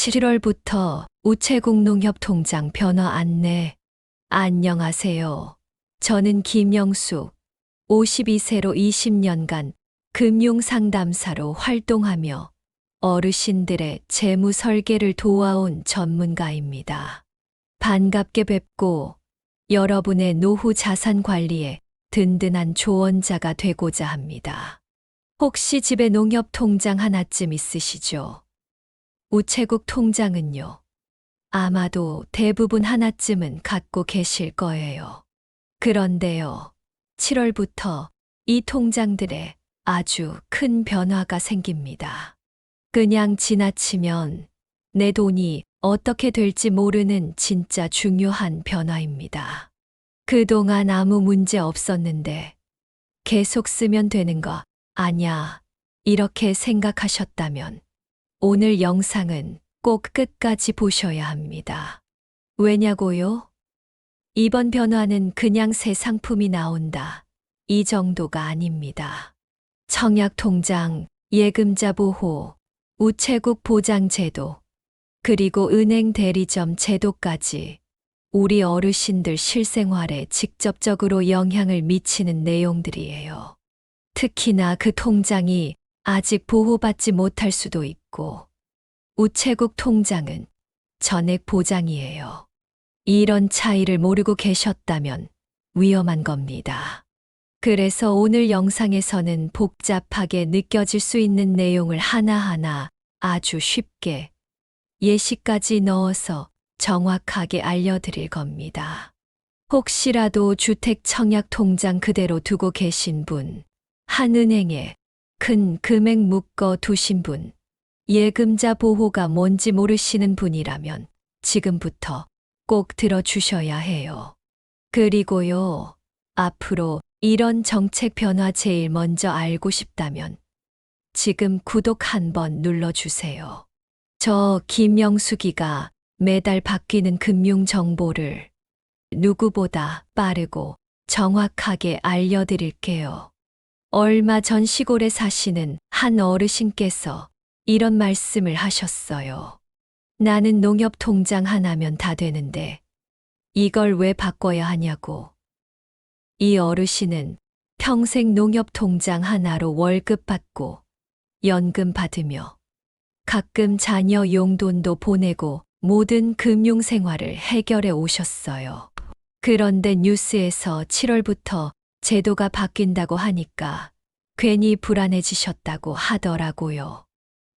7월부터 우체국 농협통장 변화 안내. 안녕하세요. 저는 김영숙, 52세로 20년간 금융상담사로 활동하며 어르신들의 재무 설계를 도와온 전문가입니다. 반갑게 뵙고 여러분의 노후 자산 관리에 든든한 조언자가 되고자 합니다. 혹시 집에 농협통장 하나쯤 있으시죠? 우체국 통장은요, 아마도 대부분 하나쯤은 갖고 계실 거예요. 그런데요, 7월부터 이 통장들에 아주 큰 변화가 생깁니다. 그냥 지나치면 내 돈이 어떻게 될지 모르는 진짜 중요한 변화입니다. 그동안 아무 문제 없었는데 계속 쓰면 되는 거 아냐, 이렇게 생각하셨다면 오늘 영상은 꼭 끝까지 보셔야 합니다. 왜냐고요? 이번 변화는 그냥 새 상품이 나온다, 이 정도가 아닙니다. 청약통장, 예금자 보호, 우체국 보장제도, 그리고 은행 대리점 제도까지 우리 어르신들 실생활에 직접적으로 영향을 미치는 내용들이에요. 특히나 그 통장이 아직 보호받지 못할 수도 있고, 우체국 통장은 전액 보장이에요. 이런 차이를 모르고 계셨다면 위험한 겁니다. 그래서 오늘 영상에서는 복잡하게 느껴질 수 있는 내용을 하나하나 아주 쉽게 예시까지 넣어서 정확하게 알려드릴 겁니다. 혹시라도 주택 청약 통장 그대로 두고 계신 분, 한 은행에 큰 금액 묶어 두신 분, 예금자 보호가 뭔지 모르시는 분이라면 지금부터 꼭 들어주셔야 해요. 그리고요, 앞으로 이런 정책 변화 제일 먼저 알고 싶다면 지금 구독 한번 눌러주세요. 저 김영숙이가 매달 바뀌는 금융 정보를 누구보다 빠르고 정확하게 알려드릴게요. 얼마 전 시골에 사시는 한 어르신께서 이런 말씀을 하셨어요. 나는 농협통장 하나면 다 되는데 이걸 왜 바꿔야 하냐고. 이 어르신은 평생 농협통장 하나로 월급 받고 연금 받으며 가끔 자녀 용돈도 보내고 모든 금융생활을 해결해 오셨어요. 그런데 뉴스에서 7월부터 제도가 바뀐다고 하니까 괜히 불안해지셨다고 하더라고요.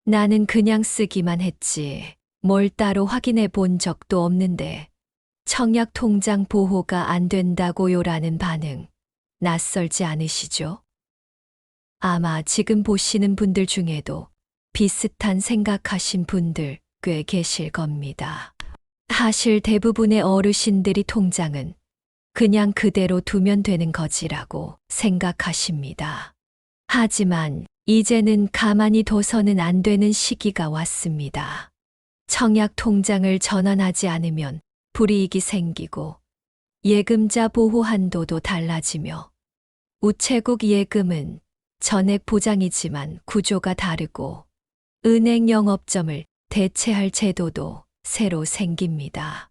나는 그냥 쓰기만 했지 뭘 따로 확인해 본 적도 없는데 청약통장 보호가 안 된다고요라는 반응 낯설지 않으시죠? 아마 지금 보시는 분들 중에도 비슷한 생각하신 분들 꽤 계실 겁니다. 사실 대부분의 어르신들이 통장은 그냥 그대로 두면 되는 거지라고 생각하십니다. 하지만 이제는 가만히 둬서는 안 되는 시기가 왔습니다. 청약 통장을 전환하지 않으면 불이익이 생기고 예금자 보호 한도도 달라지며 우체국 예금은 전액 보장이지만 구조가 다르고 은행 영업점을 대체할 제도도 새로 생깁니다.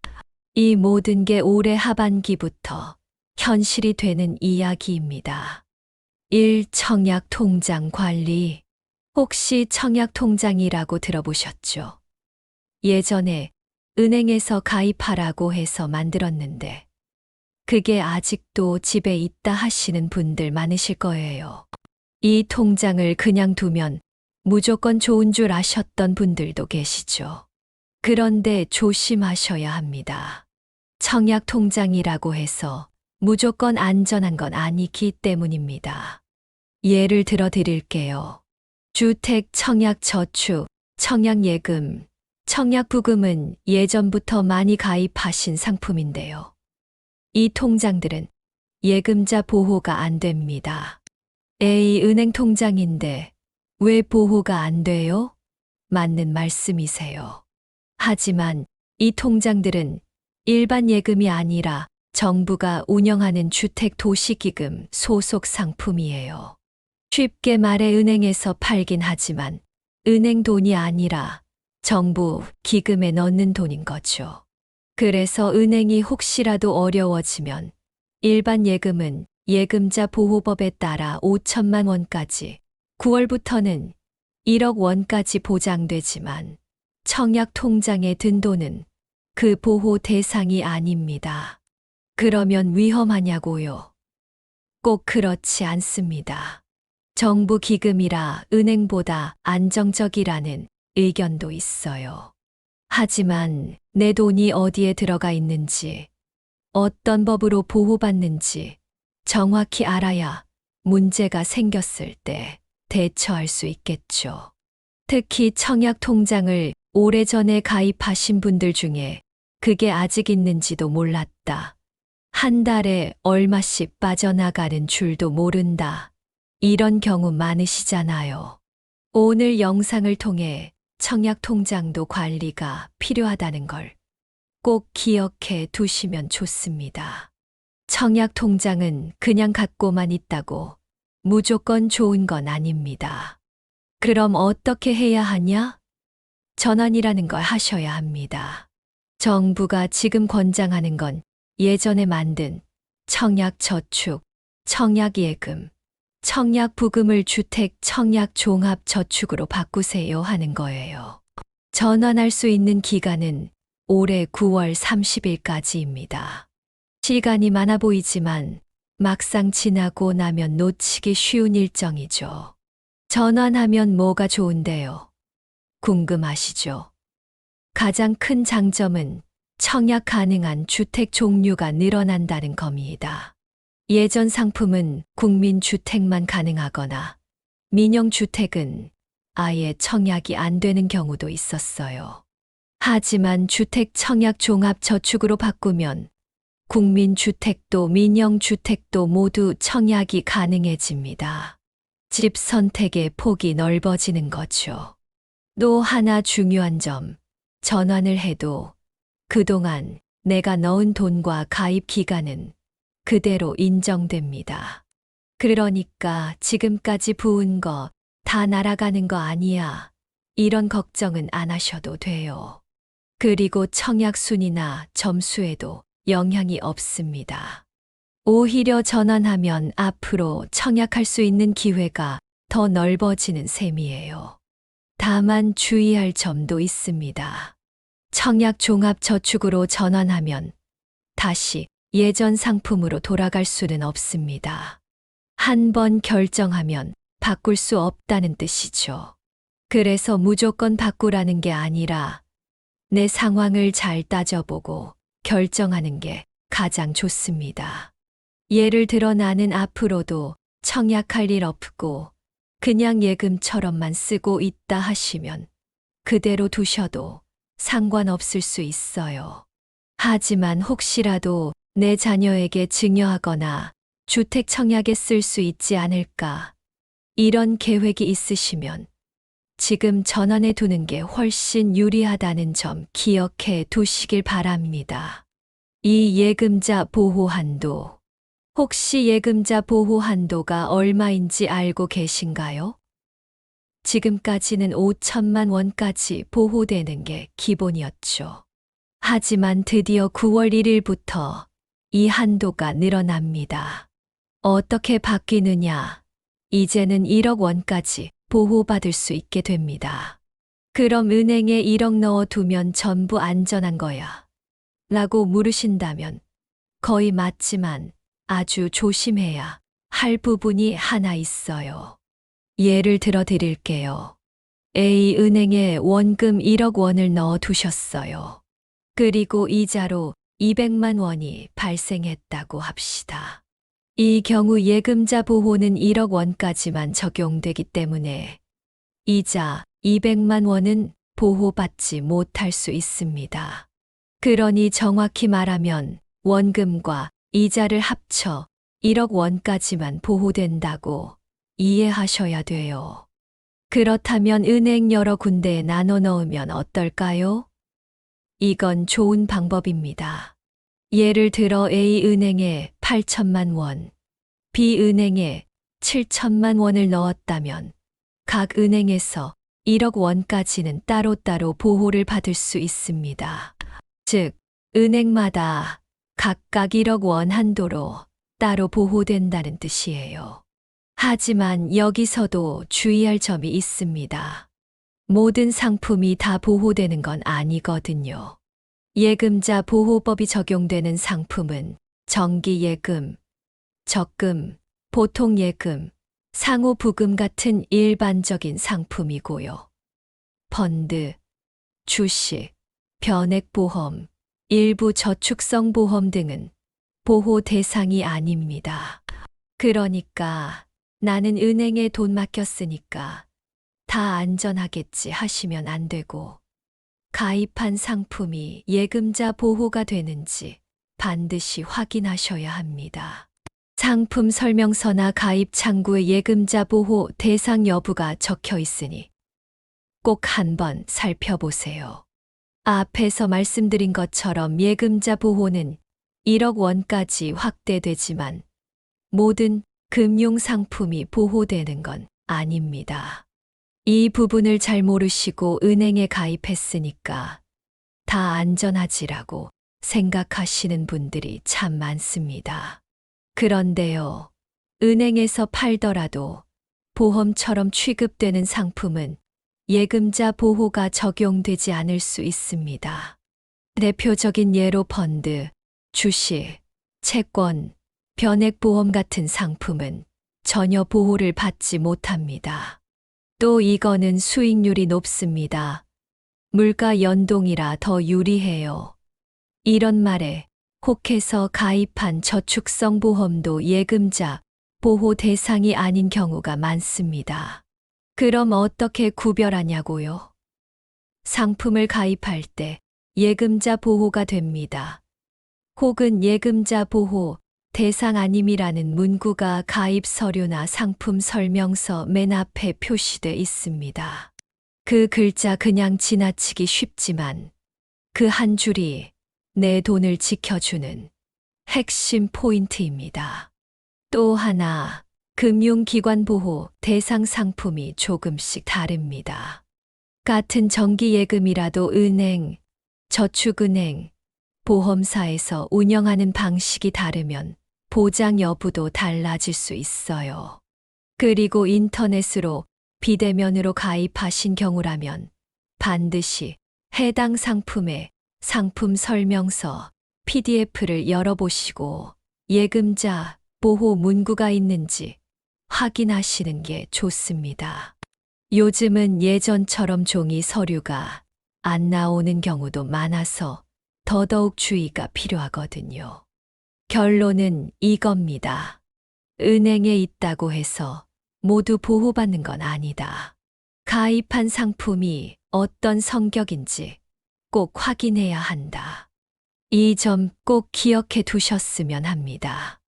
이 모든 게 올해 하반기부터 현실이 되는 이야기입니다. 1. 청약통장 관리. 혹시 청약통장이라고 들어보셨죠? 예전에 은행에서 가입하라고 해서 만들었는데 그게 아직도 집에 있다 하시는 분들 많으실 거예요. 이 통장을 그냥 두면 무조건 좋은 줄 아셨던 분들도 계시죠. 그런데 조심하셔야 합니다. 청약통장이라고 해서 무조건 안전한 건 아니기 때문입니다. 예를 들어 드릴게요. 주택 청약저축, 청약예금, 청약부금은 예전부터 많이 가입하신 상품인데요. 이 통장들은 예금자 보호가 안 됩니다. A 은행 통장인데 왜 보호가 안 돼요? 맞는 말씀이세요. 하지만 이 통장들은 일반 예금이 아니라 정부가 운영하는 주택도시기금 소속 상품이에요. 쉽게 말해 은행에서 팔긴 하지만 은행 돈이 아니라 정부 기금에 넣는 돈인 거죠. 그래서 은행이 혹시라도 어려워지면 일반 예금은 예금자 보호법에 따라 5천만 원까지, 9월부터는 1억 원까지 보장되지만 청약 통장에 든 돈은 그 보호 대상이 아닙니다. 그러면 위험하냐고요? 꼭 그렇지 않습니다. 정부 기금이라 은행보다 안정적이라는 의견도 있어요. 하지만 내 돈이 어디에 들어가 있는지, 어떤 법으로 보호받는지 정확히 알아야 문제가 생겼을 때 대처할 수 있겠죠. 특히 청약 통장을 오래전에 가입하신 분들 중에 그게 아직 있는지도 몰랐다. 한 달에 얼마씩 빠져나가는 줄도 모른다. 이런 경우 많으시잖아요. 오늘 영상을 통해 청약 통장도 관리가 필요하다는 걸 꼭 기억해 두시면 좋습니다. 청약 통장은 그냥 갖고만 있다고 무조건 좋은 건 아닙니다. 그럼 어떻게 해야 하냐? 전환이라는 걸 하셔야 합니다. 정부가 지금 권장하는 건 예전에 만든 청약저축, 청약예금, 청약부금을 주택 청약종합저축으로 바꾸세요 하는 거예요. 전환할 수 있는 기간은 올해 9월 30일까지입니다. 시간이 많아 보이지만 막상 지나고 나면 놓치기 쉬운 일정이죠. 전환하면 뭐가 좋은데요? 궁금하시죠? 가장 큰 장점은 청약 가능한 주택 종류가 늘어난다는 겁니다. 예전 상품은 국민주택만 가능하거나 민영주택은 아예 청약이 안 되는 경우도 있었어요. 하지만 주택 청약 종합저축으로 바꾸면 국민주택도 민영주택도 모두 청약이 가능해집니다. 집 선택의 폭이 넓어지는 거죠. 또 하나 중요한 점, 전환을 해도 그동안 내가 넣은 돈과 가입 기간은 그대로 인정됩니다. 그러니까 지금까지 부은 거 다 날아가는 거 아니야. 이런 걱정은 안 하셔도 돼요. 그리고 청약 순위나 점수에도 영향이 없습니다. 오히려 전환하면 앞으로 청약할 수 있는 기회가 더 넓어지는 셈이에요. 다만 주의할 점도 있습니다. 청약 종합저축으로 전환하면 다시 예전 상품으로 돌아갈 수는 없습니다. 한 번 결정하면 바꿀 수 없다는 뜻이죠. 그래서 무조건 바꾸라는 게 아니라 내 상황을 잘 따져보고 결정하는 게 가장 좋습니다. 예를 들어 나는 앞으로도 청약할 일 없고 그냥 예금처럼만 쓰고 있다 하시면 그대로 두셔도 상관없을 수 있어요. 하지만 혹시라도 내 자녀에게 증여하거나 주택 청약에 쓸 수 있지 않을까 이런 계획이 있으시면 지금 전환해 두는 게 훨씬 유리하다는 점 기억해 두시길 바랍니다. 이 예금자 보호 한도. 혹시 예금자 보호 한도가 얼마인지 알고 계신가요? 지금까지는 5천만 원까지 보호되는 게 기본이었죠. 하지만 드디어 9월 1일부터 이 한도가 늘어납니다. 어떻게 바뀌느냐? 이제는 1억 원까지 보호받을 수 있게 됩니다. 그럼 은행에 1억 넣어두면 전부 안전한 거야? 라고 물으신다면 거의 맞지만 아주 조심해야 할 부분이 하나 있어요. 예를 들어 드릴게요. A은행에 원금 1억 원을 넣어두셨어요. 그리고 이자로 200만 원이 발생했다고 합시다. 이 경우 예금자 보호는 1억 원까지만 적용되기 때문에 이자 200만 원은 보호받지 못할 수 있습니다. 그러니 정확히 말하면 원금과 이자를 합쳐 1억 원까지만 보호된다고 이해하셔야 돼요. 그렇다면 은행 여러 군데에 나눠 넣으면 어떨까요? 이건 좋은 방법입니다. 예를 들어 A은행에 8천만 원, B은행에 7천만 원을 넣었다면 각 은행에서 1억 원까지는 따로따로 보호를 받을 수 있습니다. 즉, 은행마다 각각 1억 원 한도로 따로 보호된다는 뜻이에요. 하지만 여기서도 주의할 점이 있습니다. 모든 상품이 다 보호되는 건 아니거든요. 예금자 보호법이 적용되는 상품은 정기예금, 적금, 보통예금, 상호부금 같은 일반적인 상품이고요. 펀드, 주식, 변액보험, 일부 저축성 보험 등은 보호 대상이 아닙니다. 그러니까 나는 은행에 돈 맡겼으니까 다 안전하겠지 하시면 안 되고, 가입한 상품이 예금자 보호가 되는지 반드시 확인하셔야 합니다. 상품 설명서나 가입 창구에 예금자 보호 대상 여부가 적혀 있으니 꼭 한번 살펴보세요. 앞에서 말씀드린 것처럼 예금자 보호는 1억 원까지 확대되지만 모든 금융상품이 보호되는 건 아닙니다. 이 부분을 잘 모르시고 은행에 가입했으니까 다 안전하지라고 생각하시는 분들이 참 많습니다. 그런데요, 은행에서 팔더라도 보험처럼 취급되는 상품은 예금자 보호가 적용되지 않을 수 있습니다. 대표적인 예로 펀드, 주식, 채권, 변액보험 같은 상품은 전혀 보호를 받지 못합니다. 또 이거는 수익률이 높습니다. 물가 연동이라 더 유리해요. 이런 말에 혹해서 가입한 저축성 보험도 예금자 보호 대상이 아닌 경우가 많습니다. 그럼 어떻게 구별하냐고요? 상품을 가입할 때 예금자 보호가 됩니다. 혹은 예금자 보호 대상 아님이라는 문구가 가입 서류나 상품 설명서 맨 앞에 표시돼 있습니다. 그 글자 그냥 지나치기 쉽지만 그 한 줄이 내 돈을 지켜주는 핵심 포인트입니다. 또 하나, 금융기관 보호 대상 상품이 조금씩 다릅니다. 같은 정기예금이라도 은행, 저축은행, 보험사에서 운영하는 방식이 다르면 보장 여부도 달라질 수 있어요. 그리고 인터넷으로 비대면으로 가입하신 경우라면 반드시 해당 상품의 상품 설명서 PDF를 열어보시고 예금자 보호 문구가 있는지 확인하시는 게 좋습니다. 요즘은 예전처럼 종이 서류가 안 나오는 경우도 많아서 더더욱 주의가 필요하거든요. 결론은 이겁니다. 은행에 있다고 해서 모두 보호받는 건 아니다. 가입한 상품이 어떤 성격인지 꼭 확인해야 한다. 이 점 꼭 기억해 두셨으면 합니다.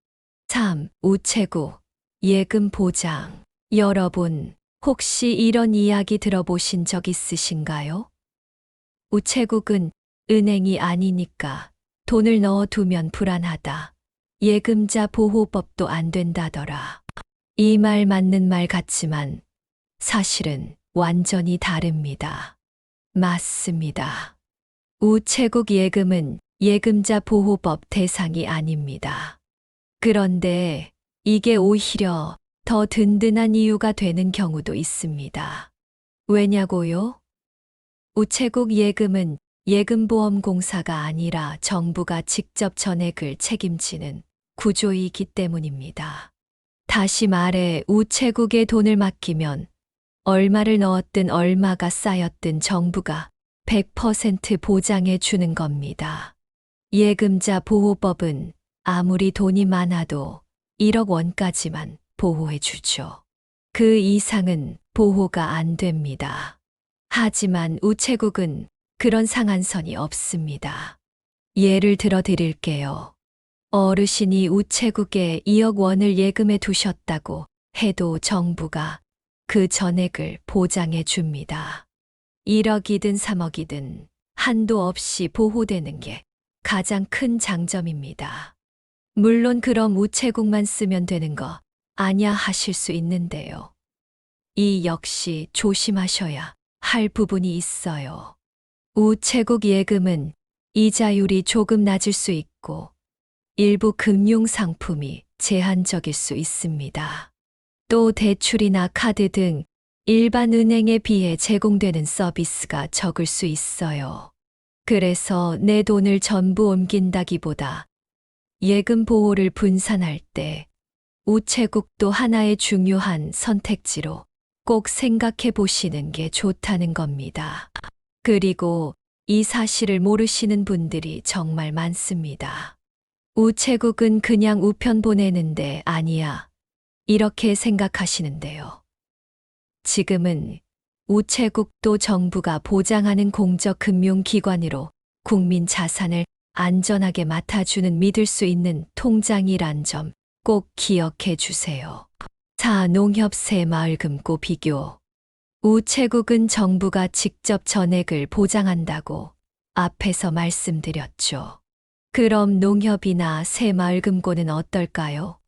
3. 우체국, 예금 보장. 여러분, 혹시 이런 이야기 들어보신 적 있으신가요? 우체국은 은행이 아니니까 돈을 넣어두면 불안하다. 예금자 보호법도 안 된다더라. 이 말 맞는 말 같지만 사실은 완전히 다릅니다. 맞습니다. 우체국 예금은 예금자 보호법 대상이 아닙니다. 그런데 이게 오히려 더 든든한 이유가 되는 경우도 있습니다. 왜냐고요? 우체국 예금은 예금보험공사가 아니라 정부가 직접 전액을 책임지는 구조이기 때문입니다. 다시 말해 우체국에 돈을 맡기면 얼마를 넣었든 얼마가 쌓였든 정부가 100% 보장해 주는 겁니다. 예금자 보호법은 아무리 돈이 많아도 1억 원까지만 보호해 주죠. 그 이상은 보호가 안 됩니다. 하지만 우체국은 그런 상한선이 없습니다. 예를 들어 드릴게요. 어르신이 우체국에 2억 원을 예금해 두셨다고 해도 정부가 그 전액을 보장해 줍니다. 1억이든 3억이든 한도 없이 보호되는 게 가장 큰 장점입니다. 물론 그럼 우체국만 쓰면 되는 거 아냐 하실 수 있는데요. 이 역시 조심하셔야 할 부분이 있어요. 우체국 예금은 이자율이 조금 낮을 수 있고 일부 금융 상품이 제한적일 수 있습니다. 또 대출이나 카드 등 일반 은행에 비해 제공되는 서비스가 적을 수 있어요. 그래서 내 돈을 전부 옮긴다기보다 예금 보호를 분산할 때 우체국도 하나의 중요한 선택지로 꼭 생각해 보시는 게 좋다는 겁니다. 그리고 이 사실을 모르시는 분들이 정말 많습니다. 우체국은 그냥 우편 보내는데 아니야. 이렇게 생각하시는데요. 지금은 우체국도 정부가 보장하는 공적 금융기관으로 국민 자산을 안전하게 맡아주는 믿을 수 있는 통장이란 점 꼭 기억해 주세요. 자, 농협 새마을금고 비교. 우체국은 정부가 직접 전액을 보장한다고 앞에서 말씀드렸죠. 그럼 농협이나 새마을금고는 어떨까요?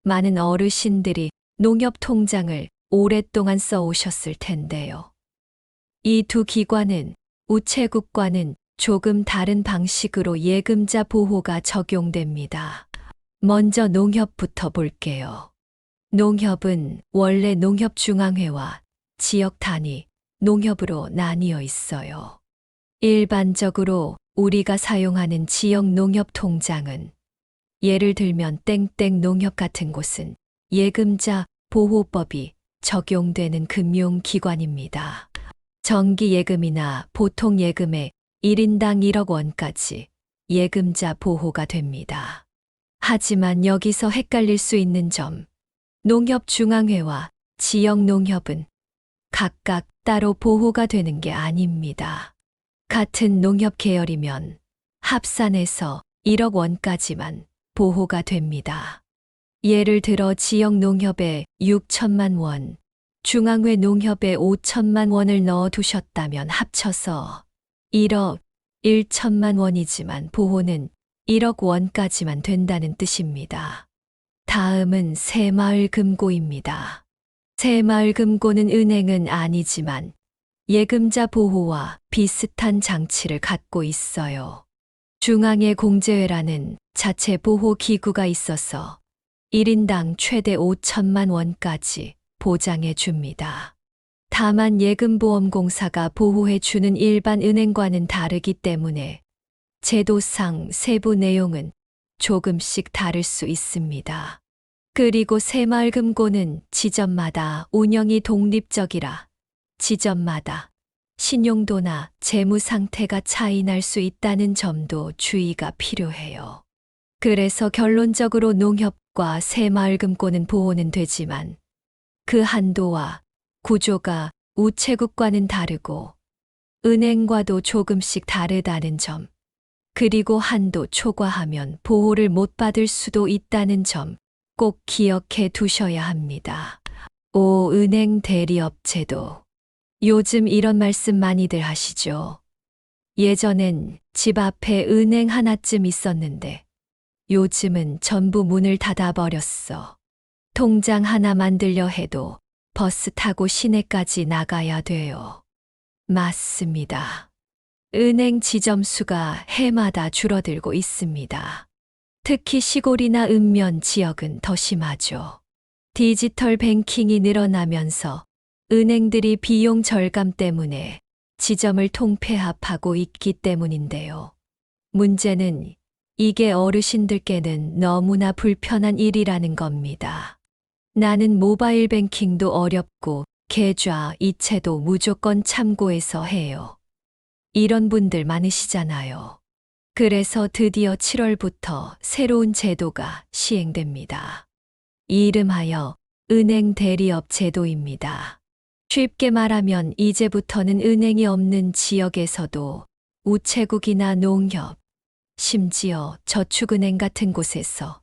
많은 어르신들이 농협 통장을 오랫동안 써오셨을 텐데요. 이 두 기관은 우체국과는 조금 다른 방식으로 예금자 보호가 적용됩니다. 먼저 농협부터 볼게요. 농협은 원래 농협중앙회와 지역 단위 농협으로 나뉘어 있어요. 일반적으로 우리가 사용하는 지역 농협 통장은 예를 들면 땡땡 농협 같은 곳은 예금자 보호법이 적용되는 금융기관입니다. 정기예금이나 보통예금에 1인당 1억 원까지 예금자 보호가 됩니다. 하지만 여기서 헷갈릴 수 있는 점, 농협중앙회와 지역농협은 각각 따로 보호가 되는 게 아닙니다. 같은 농협 계열이면 합산해서 1억 원까지만 보호가 됩니다. 예를 들어 지역농협에 6천만 원, 중앙회 농협에 5천만 원을 넣어 두셨다면 합쳐서 1억 1천만 원이지만 보호는 1억 원까지만 된다는 뜻입니다. 다음은 새마을금고입니다. 새마을금고는 은행은 아니지만 예금자 보호와 비슷한 장치를 갖고 있어요. 중앙회 공제회라는 자체 보호 기구가 있어서 1인당 최대 5천만 원까지 보장해 줍니다. 다만 예금보험공사가 보호해 주는 일반 은행과는 다르기 때문에 제도상 세부 내용은 조금씩 다를 수 있습니다. 그리고 새마을금고는 지점마다 운영이 독립적이라 지점마다 신용도나 재무 상태가 차이 날 수 있다는 점도 주의가 필요해요. 그래서 결론적으로 농협과 새마을금고는 보호는 되지만 그 한도와 구조가 우체국과는 다르고 은행과도 조금씩 다르다는 점, 그리고 한도 초과하면 보호를 못 받을 수도 있다는 점 꼭 기억해 두셔야 합니다. 은행 대리업 제도. 요즘 이런 말씀 많이들 하시죠. 예전엔 집 앞에 은행 하나쯤 있었는데 요즘은 전부 문을 닫아버렸어. 통장 하나 만들려 해도 버스 타고 시내까지 나가야 돼요. 맞습니다. 은행 지점 수가 해마다 줄어들고 있습니다. 특히 시골이나 읍면 지역은 더 심하죠. 디지털 뱅킹이 늘어나면서 은행들이 비용 절감 때문에 지점을 통폐합하고 있기 때문인데요. 문제는 이게 어르신들께는 너무나 불편한 일이라는 겁니다. 나는 모바일 뱅킹도 어렵고 계좌 이체도 무조건 참고해서 해요. 이런 분들 많으시잖아요. 그래서 드디어 7월부터 새로운 제도가 시행됩니다. 이름하여 은행 대리업 제도입니다. 쉽게 말하면 이제부터는 은행이 없는 지역에서도 우체국이나 농협, 심지어 저축은행 같은 곳에서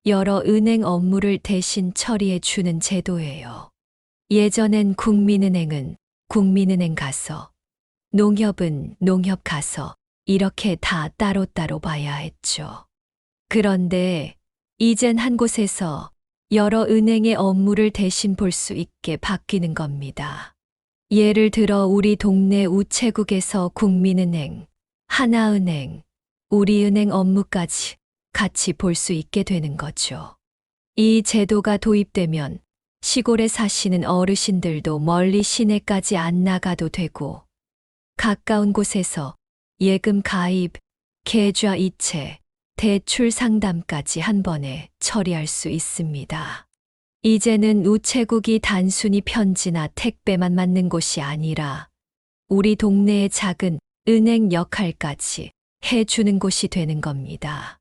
여러 은행 업무를 대신 처리해 주는 제도예요. 예전엔 국민은행은 국민은행 가서, 농협은 농협 가서 이렇게 다 따로따로 봐야 했죠. 그런데 이젠 한 곳에서 여러 은행의 업무를 대신 볼 수 있게 바뀌는 겁니다. 예를 들어 우리 동네 우체국에서 국민은행, 하나은행, 우리은행 업무까지 같이 볼 수 있게 되는 거죠. 이 제도가 도입되면 시골에 사시는 어르신들도 멀리 시내까지 안 나가도 되고 가까운 곳에서 예금 가입, 계좌 이체, 대출 상담까지 한 번에 처리할 수 있습니다. 이제는 우체국이 단순히 편지나 택배만 맞는 곳이 아니라 우리 동네의 작은 은행 역할까지 해주는 곳이 되는 겁니다.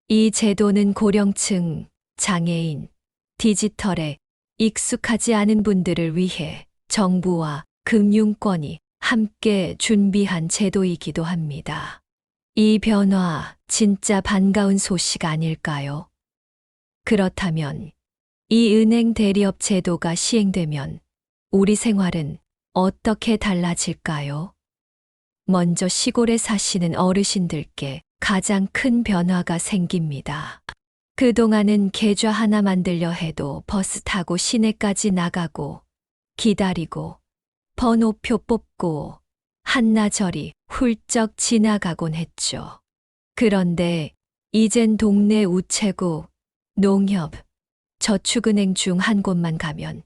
이 제도는 고령층, 장애인, 디지털에 익숙하지 않은 분들을 위해 정부와 금융권이 함께 준비한 제도이기도 합니다. 이 변화 진짜 반가운 소식 아닐까요? 그렇다면 이 은행 대리업 제도가 시행되면 우리 생활은 어떻게 달라질까요? 먼저 시골에 사시는 어르신들께 가장 큰 변화가 생깁니다. 그동안은 계좌 하나 만들려 해도 버스 타고 시내까지 나가고 기다리고 번호표 뽑고 한나절이 훌쩍 지나가곤 했죠. 그런데 이젠 동네 우체국, 농협, 저축은행 중 한 곳만 가면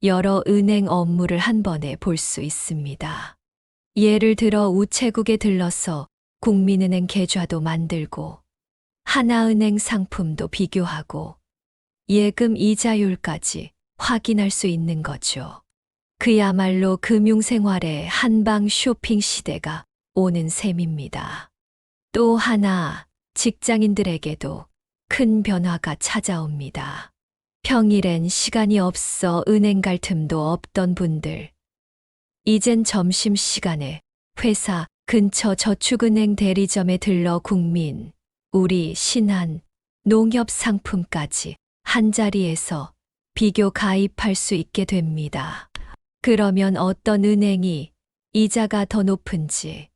여러 은행 업무를 한 번에 볼 수 있습니다. 예를 들어 우체국에 들러서 국민은행 계좌도 만들고 하나은행 상품도 비교하고 예금 이자율까지 확인할 수 있는 거죠. 그야말로 금융생활의 한방 쇼핑 시대가 오는 셈입니다. 또 하나 직장인들에게도 큰 변화가 찾아옵니다. 평일엔 시간이 없어 은행 갈 틈도 없던 분들. 이젠 점심시간에 회사 근처 저축은행 대리점에 들러 국민, 우리, 신한, 농협 상품까지 한자리에서 비교 가입할 수 있게 됩니다. 그러면 어떤 은행이 이자가 더 높은지,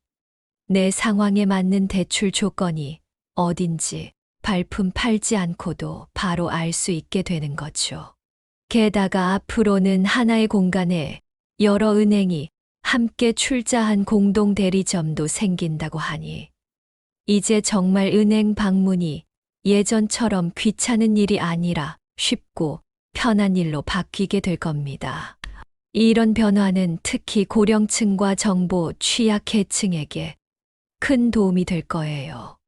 내 상황에 맞는 대출 조건이 어딘지 발품 팔지 않고도 바로 알 수 있게 되는 거죠. 게다가 앞으로는 하나의 공간에 여러 은행이 함께 출자한 공동 대리점도 생긴다고 하니 이제 정말 은행 방문이 예전처럼 귀찮은 일이 아니라 쉽고 편한 일로 바뀌게 될 겁니다. 이런 변화는 특히 고령층과 정보 취약계층에게 큰 도움이 될 거예요.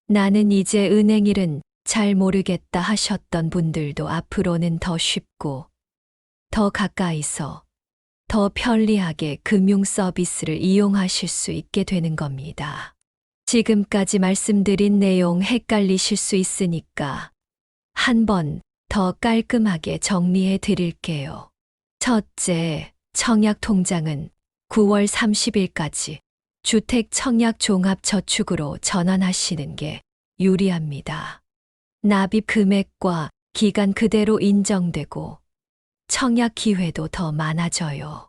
나는 이제 은행 일은 잘 모르겠다 하셨던 분들도 앞으로는 더 쉽고 더 가까이서 더 편리하게 금융 서비스를 이용하실 수 있게 되는 겁니다. 지금까지 말씀드린 내용 헷갈리실 수 있으니까 한 번 더 깔끔하게 정리해 드릴게요. 첫째, 청약통장은 9월 30일까지 주택 청약 종합저축으로 전환하시는 게 유리합니다. 납입 금액과 기간 그대로 인정되고 청약 기회도 더 많아져요.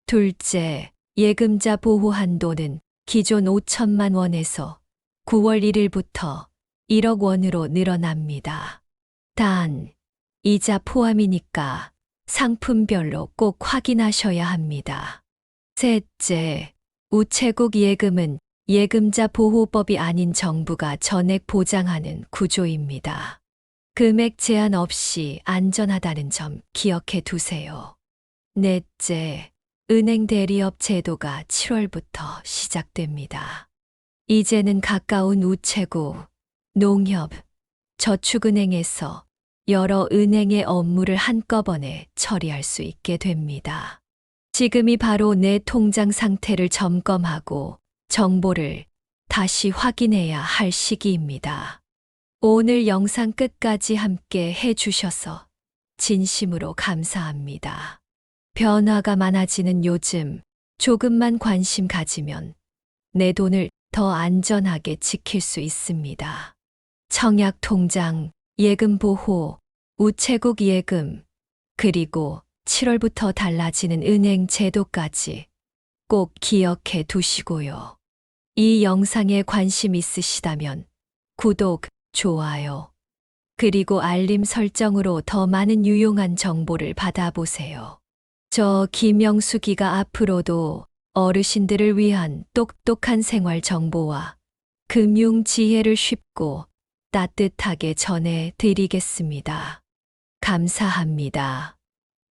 둘째, 예금자 보호 한도는 기존 5천만 원에서 9월 1일부터 1억 원으로 늘어납니다. 단, 이자 포함이니까 상품별로 꼭 확인하셔야 합니다. 셋째, 우체국 예금은 예금자 보호법이 아닌 정부가 전액 보장하는 구조입니다. 금액 제한 없이 안전하다는 점 기억해 두세요. 넷째, 은행 대리업 제도가 7월부터 시작됩니다. 이제는 가까운 우체국, 농협, 저축은행에서 여러 은행의 업무를 한꺼번에 처리할 수 있게 됩니다. 지금이 바로 내 통장 상태를 점검하고 정보를 다시 확인해야 할 시기입니다. 오늘 영상 끝까지 함께 해주셔서 진심으로 감사합니다. 변화가 많아지는 요즘 조금만 관심 가지면 내 돈을 더 안전하게 지킬 수 있습니다. 청약통장, 예금보호, 우체국 예금, 그리고 7월부터 달라지는 은행 제도까지 꼭 기억해 두시고요. 이 영상에 관심 있으시다면 구독, 좋아요, 그리고 알림 설정으로 더 많은 유용한 정보를 받아보세요. 저 김영숙이가 앞으로도 어르신들을 위한 똑똑한 생활 정보와 금융 지혜를 쉽고 따뜻하게 전해 드리겠습니다. 감사합니다.